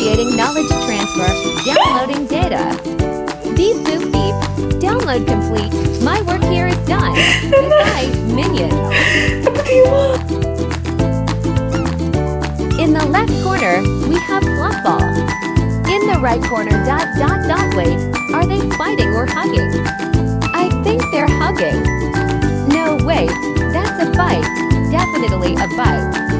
Initiating knowledge transfer. Downloading data. Beep boop beep. Download complete. My work here is done. Goodbye, minion. In the left corner, we have Fluffball. In the right corner, ... Wait, are they fighting or hugging? I think they're hugging. No, wait, that's a bite. Definitely a bite.